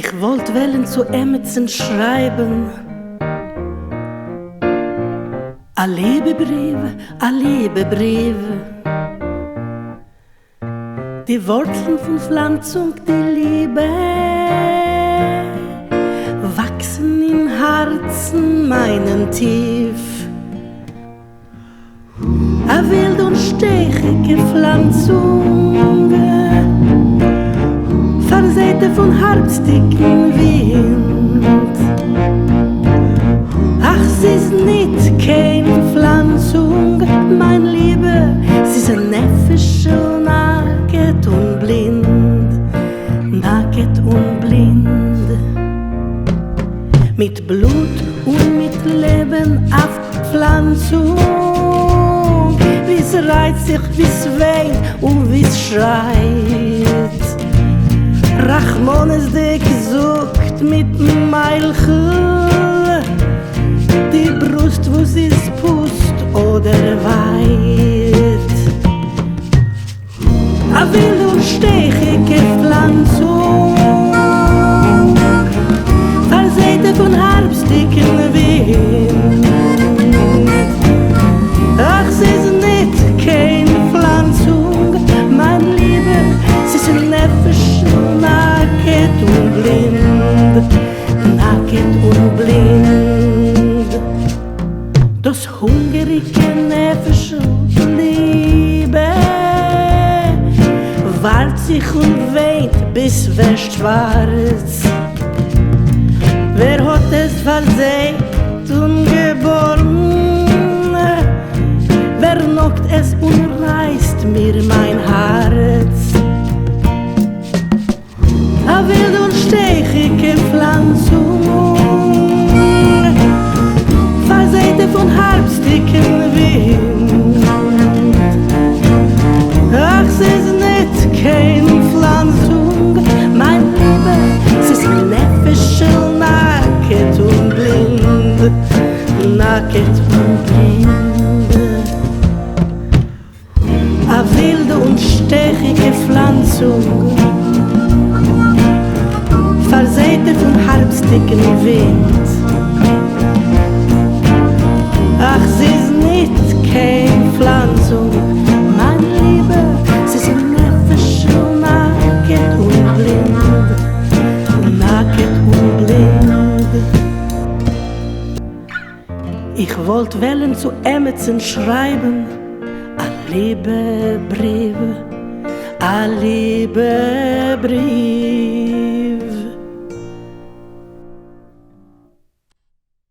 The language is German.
Ich wollt wellen zu Emmetsen schreiben a Liebebriefe, die Wurzeln von Pflanzung, die Liebe wachsen im Herzen meinen tief. A wild und stechige Pflanzung, versäte von herbstdicken Wind. Ach, sie ist nicht keine Pflanzung, mein Liebe, sie ist ein Neffischl, nackt und blind, nackt und blind. Mit Blut und mit Leben auf Pflanzung, wie's reiht sich, wie's weint und wie's schreit. Rachmones dick sucht mit Meilchel, die Brust, wo sie's pust oder weit. A wild und stechige Pflanzung, versäte von herbstdicken Wind. Ach, sie ist nicht keine Pflanzung, mein Liebe, sie ist ein Neffischl, nackt und blind, nackt und blind. Das hungrige Neffischl, Liebe, wart sich und weint bis wäscht schwarz. Wer hat es versät und geboren? Wer knockt es und reißt mir mein Herz? A wild und stechige Pflanzung, versäte von herbstdicken Wind. Ach, sie ist nicht keine Pflanzung, mein Liebe, sie ist ein Neffischl, nackt und blind, nackt und blind. A wilde und stechige Pflanzung, versäte von herbstdicken Wind. Ach, sie ist nicht keine Pflanzung, mein Liebe, sie ist ein Neffischl, nackt und blind, nackt und blind. Ich wollt wellen zu Emmetsen schreiben a Liebebrief, a Liebebrief.